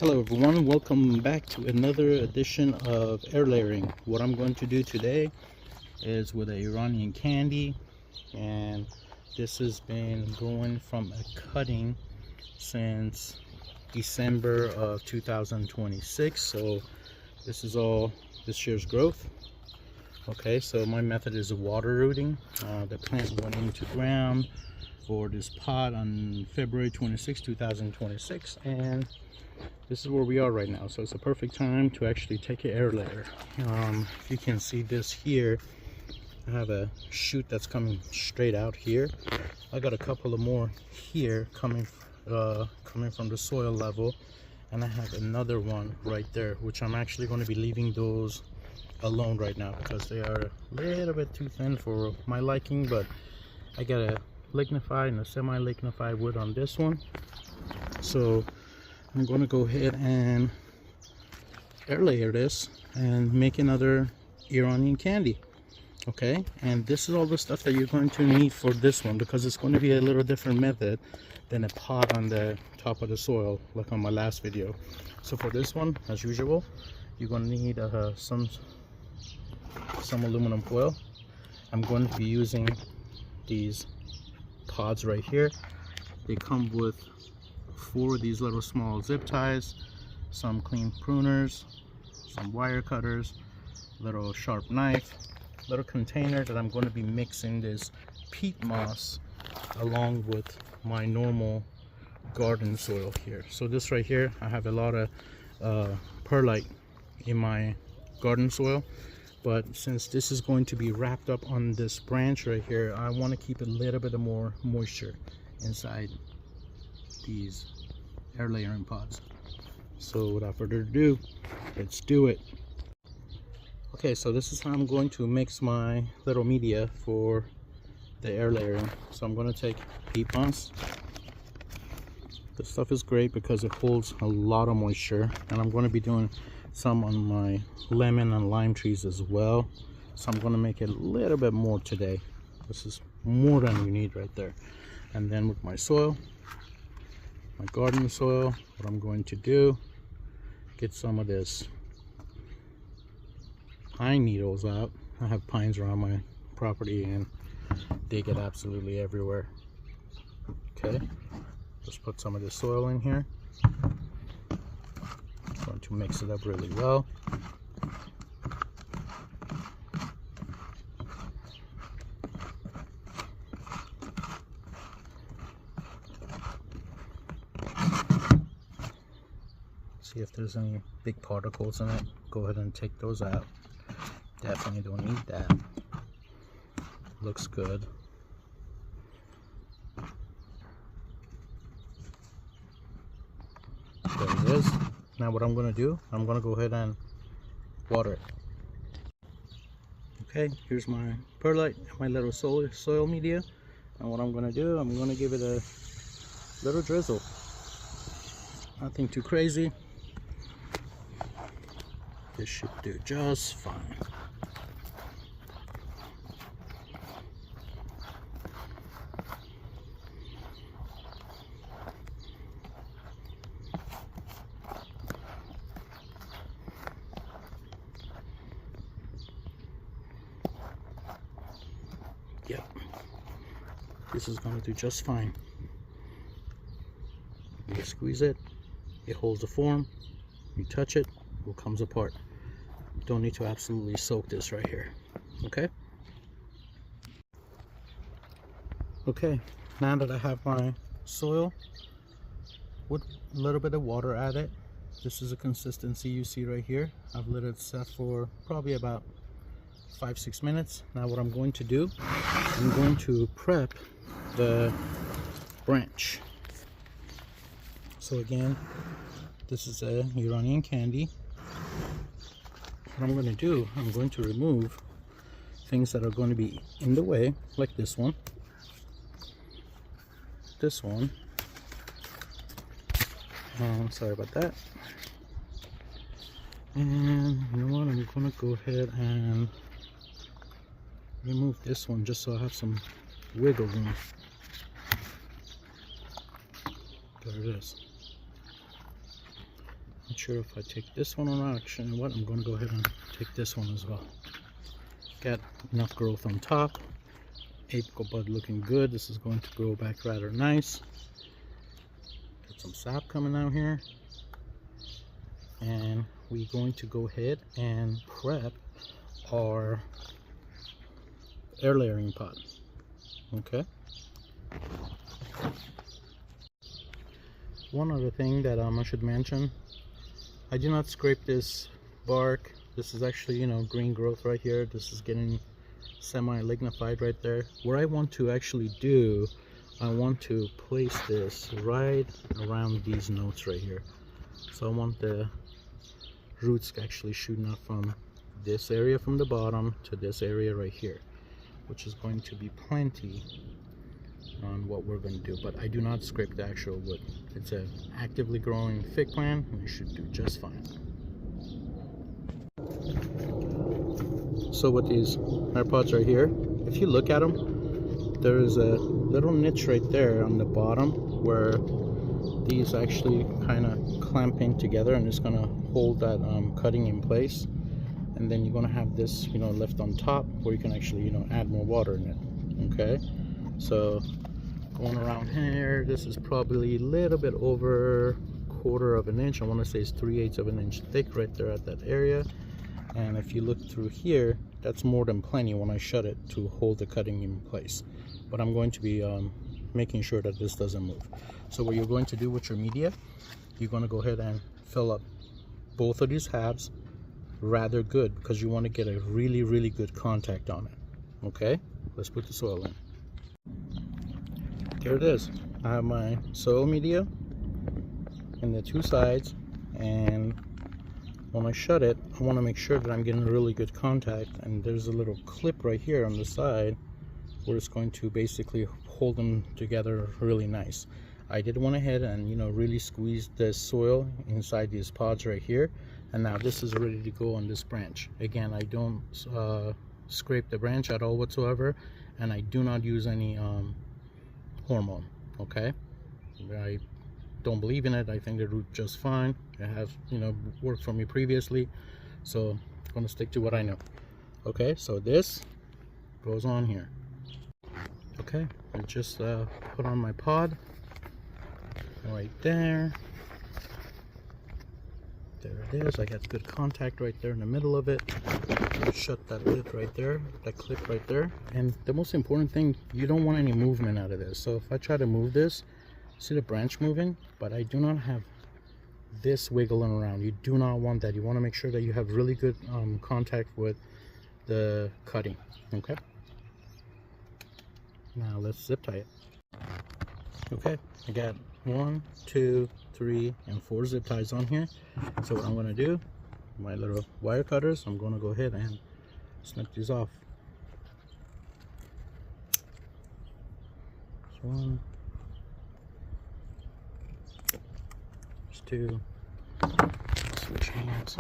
Hello everyone, welcome back to another edition of air layering. What I'm going to do today is with an Iranian candy, and this has been going from a cutting since December of 2026, so this is all this year's growth. Okay, so my method is water rooting. The plant went into ground for this pot on February 26, 2026, and this is where we are right now. So it's a perfect time to actually take an air layer. If you can see this here, I have a shoot that's coming straight out here. I got a couple of more here coming from the soil level, and I have another one right there, which I'm actually going to be leaving those alone right now because they are a little bit too thin for my liking. But I got a lignified and a semi-lignified wood on this one, so I'm going to go ahead and air layer this and make another Iranian candy. Okay, and this is all the stuff that you're going to need for this one, because it's going to be a little different method than a pot on the top of the soil like on my last video. So for this one, as usual, you're going to need some aluminum foil. I'm going to be using these pods right here. They come with 4 of these little small zip ties, some clean pruners, some wire cutters, little sharp knife, little container that I'm going to be mixing this peat moss along with my normal garden soil here. So this right here, I have a lot of perlite in my garden soil, but since this is going to be wrapped up on this branch right here, I want to keep a little bit of more moisture inside these air layering pods. So without further ado, let's do it. Okay, so this is how I'm going to mix my little media for the air layering. So I'm going to take peat moss. This stuff is great because it holds a lot of moisture, and I'm going to be doing some on my lemon and lime trees as well. So I'm going to make it a little bit more today. This is more than you need right there. And then with my soil, my garden soil, what I'm going to do, get some of this pine needles out. I have pines around my property and they get absolutely everywhere. Okay, just put some of this soil in here. I'm going to mix it up really well. See if there's any big particles in it. Go ahead and take those out. Definitely don't need that. Looks good. There it is. Now what I'm going to do, I'm going to go ahead and water it. Okay, here's my perlite, my little soil media. And what I'm going to do, I'm going to give it a little drizzle. Nothing too crazy. This should do just fine. Yep, this is going to do just fine. You squeeze it, it holds the form. You touch it, it comes apart. Don't need to absolutely soak this right here. Okay, now that I have my soil with a little bit of water added, this is a consistency you see right here. I've let it set for probably about 5-6 minutes. Now what I'm going to do, I'm going to prep the branch. So again, this is a Iranian candy. What I'm going to do, I'm going to remove things that are going to be in the way, like this one, sorry about that. And you know what, I'm going to go ahead and remove this one just so I have some wiggle room. There it is. Not sure if I take this one or not. Actually, you know what? I'm going to go ahead and take this one as well. Got enough growth on top. Apical bud looking good. This is going to grow back rather nice. Got some sap coming out here. And we're going to go ahead and prep our air layering pot. Okay. One other thing that I should mention, I do not scrape this bark. This is actually, you know, green growth right here. This is getting semi-lignified right there. What I want to actually do, I want to place this right around these notes right here. So I want the roots actually shooting up from this area from the bottom to this area right here, which is going to be plenty on what we're going to do. But I do not scrape the actual wood. It's an actively growing fig plant and you should do just fine. So with these AirPods right here, if you look at them, there is a little niche right there on the bottom where these actually kind of clamp in together, and it's going to hold that cutting in place. And then you're going to have this, you know, left on top where you can actually, you know, add more water in it. Okay, so going around here, this is probably a little bit over 1/4 of an inch. I want to say it's 3/8 of an inch thick right there at that area. And if you look through here, that's more than plenty when I shut it to hold the cutting in place. But I'm going to be making sure that this doesn't move. So what you're going to do with your media, you're going to go ahead and fill up both of these halves rather good, because you want to get a really good contact on it. Okay, let's put the soil in. There it is. I have my soil media in the two sides, and when I shut it, I want to make sure that I'm getting really good contact. And there's a little clip right here on the side where it's going to basically hold them together really nice. I did went ahead and, you know, really squeeze the soil inside these pods right here. And now this is ready to go on this branch. Again, I don't scrape the branch at all whatsoever, and I do not use any hormone. Okay, I don't believe in it. I think they root just fine. It has, you know, worked for me previously, so I'm going to stick to what I know. Okay, so this goes on here. Okay, I just put on my pod right there. There it is. I got good contact right there in the middle of it. Shut that lid right there, that clip right there. And the most important thing, you don't want any movement out of this. So if I try to move this, see the branch moving, but I do not have this wiggling around. You do not want that. You want to make sure that you have really good contact with the cutting. Okay, now let's zip tie it. Okay, I got 1, 2, 3, and 4 zip ties on here. So what I'm going to do, my little wire cutters, I'm going to go ahead and snip these off. There's 1, there's 2, switch hands.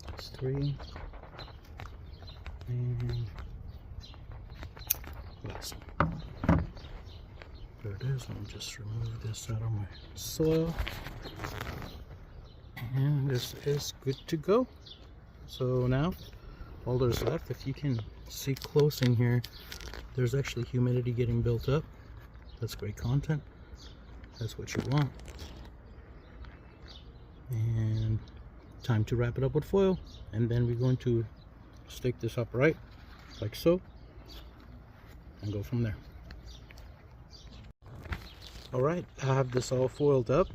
There's 3, and last one. There it is. Let me just remove this out of my soil, and this is good to go. So now all there's left, if you can see close in here, there's actually humidity getting built up. That's great content. That's what you want. And time to wrap it up with foil, and then we're going to stick this upright like so and go from there. All right, I have this all foiled up.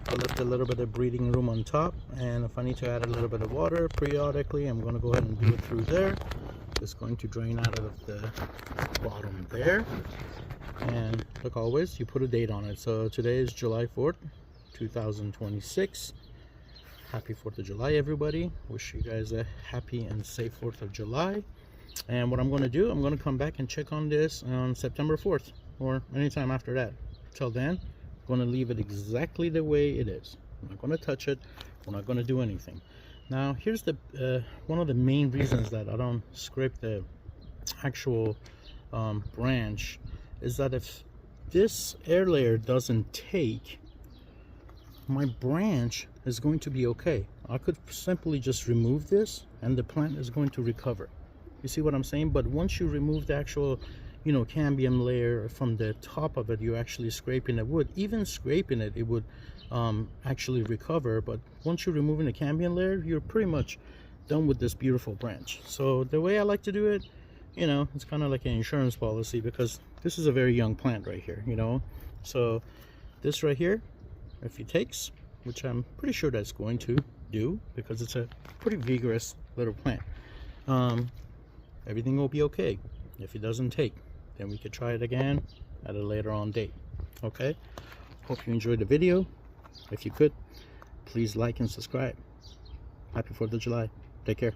I left a little bit of breathing room on top, and if I need to add a little bit of water periodically, I'm going to go ahead and do it through there. It's going to drain out of the bottom there. And like always, you put a date on it. So today is July 4th, 2026. Happy 4th of July, everybody. Wish you guys a happy and safe 4th of July. And what I'm going to do, I'm going to come back and check on this on September 4th or anytime after that. Till then, I'm going to leave it exactly the way it is. I'm not going to touch it. We're not going to do anything. Now, here's the one of the main reasons that I don't scrape the actual branch is that if this air layer doesn't take, my branch is going to be okay. I could simply just remove this and the plant is going to recover. You see what I'm saying? But once you remove the actual, you know, cambium layer from the top of it, you're actually scraping the wood. Even scraping it, it would actually recover. But once you're removing the cambium layer, you're pretty much done with this beautiful branch. So the way I like to do it, you know, it's kind of like an insurance policy, because this is a very young plant right here, you know. So this right here, if it takes, which I'm pretty sure that's going to do, because it's a pretty vigorous little plant, everything will be okay. If it doesn't take, then we could try it again at a later on date. Okay, hope you enjoyed the video. If you could, please like and subscribe. Happy 4th of July. Take care.